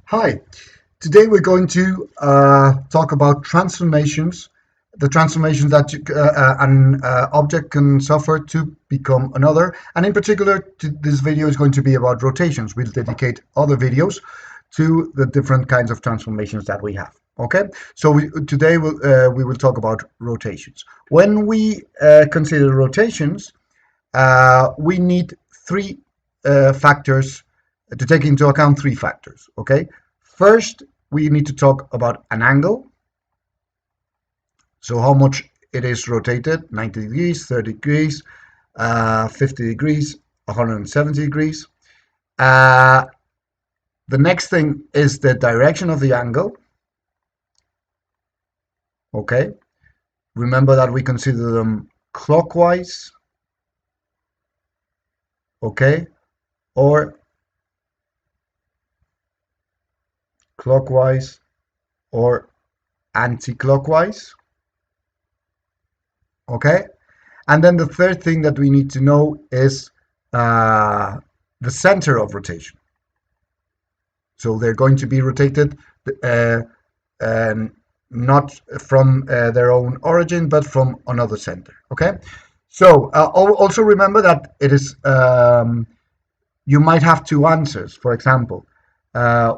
Hi, today we're going to talk about transformations, the transformations that an object can suffer to become another. And in particular, this video is going to be about rotations. We'll dedicate other videos to the different kinds of transformations that we have. Okay, so today we will talk about rotations. When we consider rotations, we need three factors to take into account three factors. Okay, first we need to talk about an angle, so how much it is rotated: 90 degrees, 30 degrees, 50 degrees, 170 degrees. uh, the next thing is the direction of the angle. Okay, remember that we consider them clockwise, okay, or clockwise or anti-clockwise. Okay, and then the third thing that we need to know is uh, the center of rotation. So they're going to be rotated uh, um, not from their own origin, but from another center. Okay, so also remember that it is you might have two answers. For example,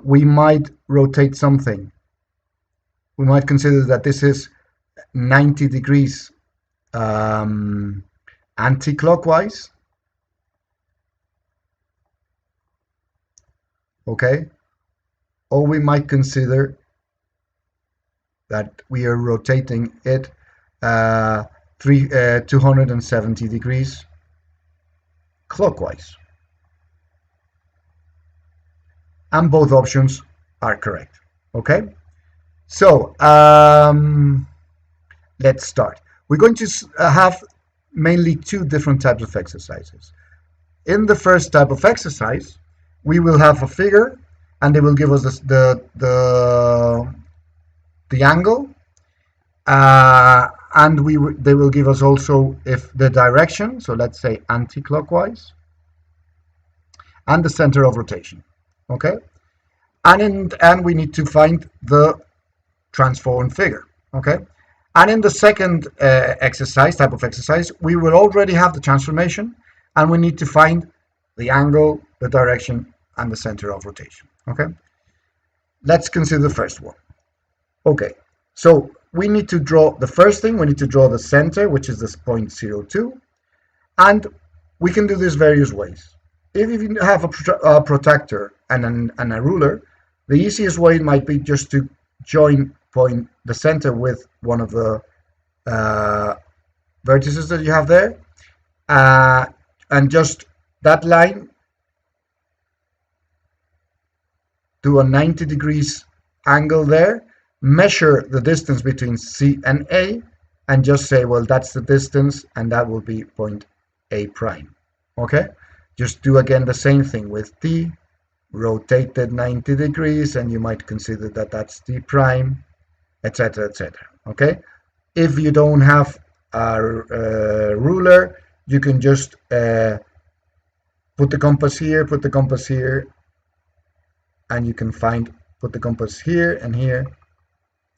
we might rotate something. We might consider that this is 90 degrees um, anti-clockwise, okay, or we might consider that we are rotating it 270 degrees clockwise, and both options are correct. Okay, so let's start. We're going to have mainly two different types of exercises. In the first type of exercise, we will have a figure, and they will give us the angle, and they will give us also if the direction. So let's say anti-clockwise, and the center of rotation. Okay, and we need to find the transformed figure. Okay, and in the second type of exercise, we will already have the transformation, and we need to find the angle, the direction, and the center of rotation. Okay, let's consider the first one. Okay, so we need to draw the first thing. We need to draw the center, which is this point 0, 2, and we can do this various ways. If you have a protractor and a ruler, the easiest way might be just to join the center with one of the uh, vertices that you have there, uh, and just that line, do a 90 degrees angle there, measure the distance between C and A, and just say, well, that's the distance, and that will be point A prime. Okay, just do again the same thing with D, rotate it 90 degrees, and you might consider that that's D prime, etc., etc. Okay, if you don't have a ruler, you can just put the compass here, and you can put the compass here and here,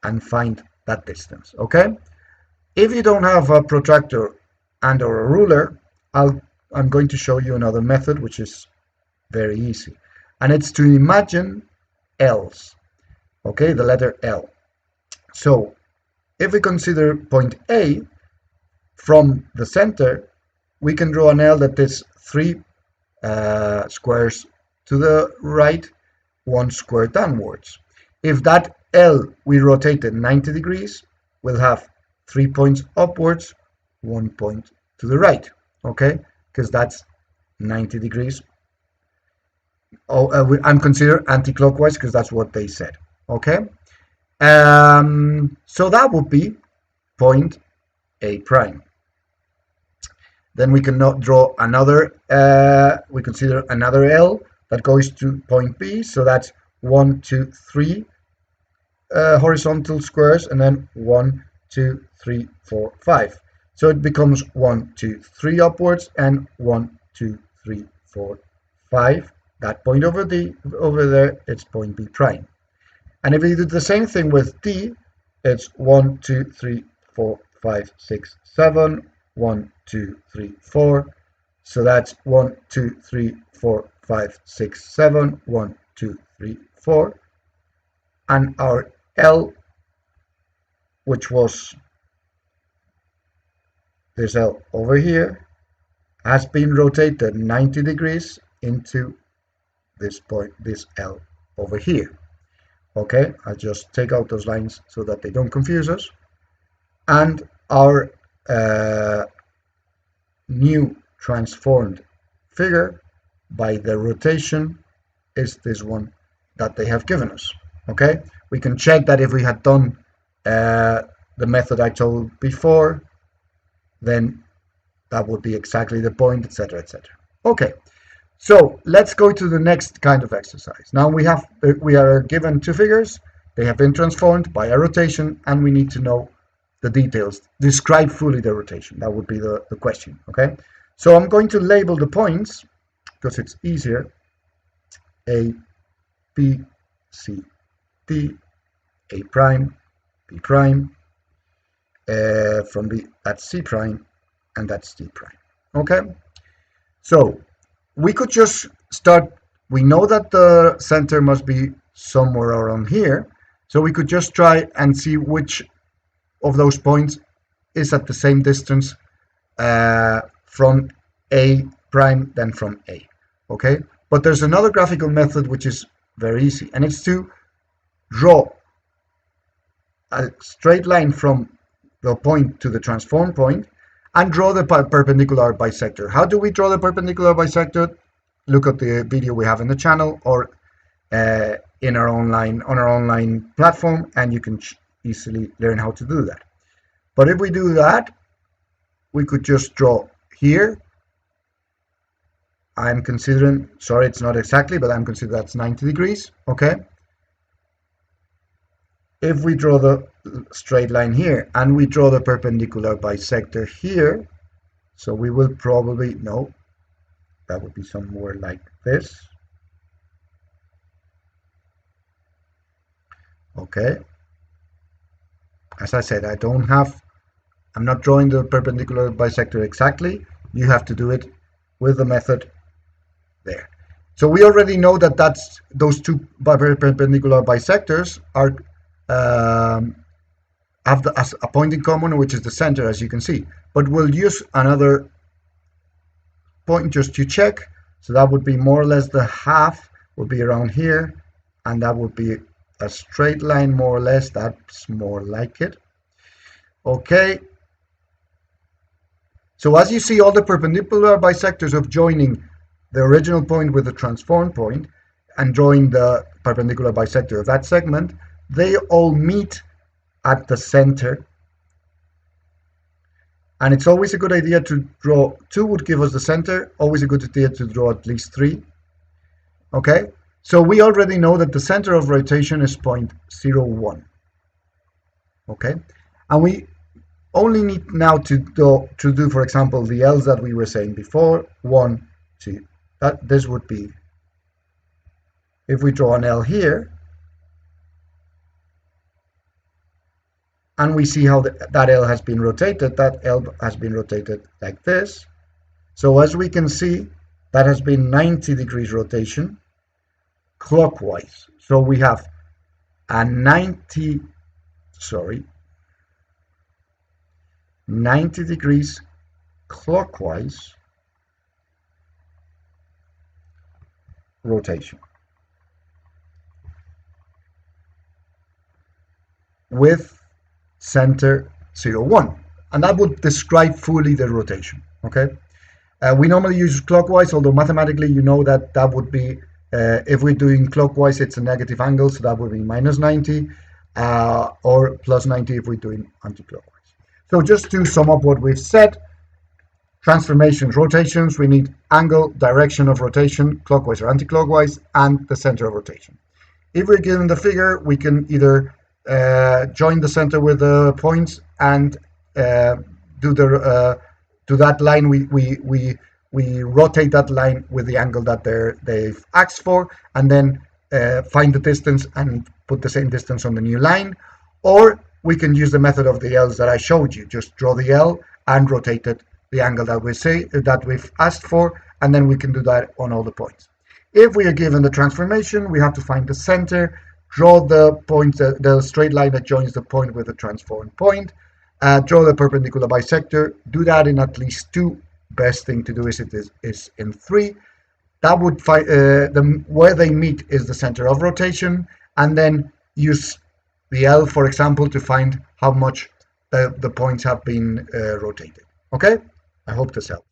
and find that distance. Okay, if you don't have a protractor and or a ruler, I'm going to show you another method which is very easy, and it's to imagine L's. Okay, the letter L. So if we consider point A from the center, we can draw an L that is 3 squares to the right, 1 square downwards. If that L we rotate it 90 degrees, we'll have 3 points upwards, 1 point to the right. Okay, because that's 90 degrees. I'm considered anti-clockwise because that's what they said. Okay, so that would be point A prime. Then we can draw another, we consider another L that goes to point B, so that's 1, 2, 3 horizontal squares, and then 1, 2, 3, 4, 5. So it becomes 1, 2, 3 upwards, and 1, 2, 3, 4, 5 that point over there, it's point B prime. And if we do the same thing with D, it's 1, 2, 3, 4, 5, 6, 7, 1, 2, 3, 4. So that's 1, 2, 3, 4, 5, 6, 7, 1, 2, 3, 4. And our L, which was this L over here, has been rotated 90 degrees into this point, this L over here. Okay, I'll just take out those lines so that they don't confuse us. And our new transformed figure by the rotation is this one that they have given us. Okay, we can check that if we had done the method I told before, then that would be exactly the point, etc., etc. Okay, so let's go to the next kind of exercise. Now we are given two figures. They have been transformed by a rotation, and we need to know the details. Describe fully the rotation. That would be the question. Okay, so I'm going to label the points because it's easier. A, B, C, D, A prime, B prime. From B, that's C prime, and that's D prime. Okay, so we could just start. We know that the center must be somewhere around here, so we could just try and see which of those points is at the same distance from A prime than from A. Okay, but there's another graphical method which is very easy, and it's to draw a straight line from the point to the transform point and draw the perpendicular bisector. How do we draw the perpendicular bisector? Look at the video we have in the channel or in our online platform, and you can easily learn how to do that. But if we do that, we could just draw here. I'm considering, sorry, it's not exactly, but I'm considering that's 90 degrees. Okay. If we draw the straight line here and we draw the perpendicular bisector here, so we will probably, no, that would be somewhere like this. Okay, as I said, I'm not drawing the perpendicular bisector exactly. You have to do it with the method there. So we already know that those two perpendicular bisectors are have a point in common, which is the center, as you can see. But we'll use another point just to check. So that would be more or less the half would be around here, and that would be a straight line more or less. That's more like it. Okay. So as you see, all the perpendicular bisectors of joining the original point with the transform point and drawing the perpendicular bisector of that segment, they all meet at the center. And it's always a good idea to draw, 2 would give us the center, always a good idea to draw at least 3. Okay, so we already know that the center of rotation is 0.01. Okay, and we only need now to do, for example, the L's that we were saying before, 1, 2. This would be, if we draw an L here, and we see how that L has been rotated, that L has been rotated like this. So as we can see, that has been 90 degrees rotation clockwise. So we have a 90 degrees clockwise rotation with center 0, 1, and that would describe fully the rotation. Okay, we normally use clockwise, although mathematically you know that would be if we're doing clockwise, it's a negative angle, so that would be minus 90 or plus 90 if we're doing anti-clockwise. So just to sum up what we've said, transformations, rotations, we need angle, direction of rotation, clockwise or anti-clockwise, and the center of rotation. If we're given the figure, we can either join the center with the points and do that line we we rotate that line with the angle that they've asked for, and then find the distance and put the same distance on the new line. Or we can use the method of the L's that I showed you. Just draw the L and rotate it the angle that we've asked for, and then we can do that on all the points. If we are given the transformation, we have to find the center, draw the point, the straight line that joins the point with the transformed point, draw the perpendicular bisector, do that in at least 2. Best thing to do is in 3. That would find where they meet is the center of rotation, and then use the L, for example, to find how much the points have been rotated. Okay, I hope this helps.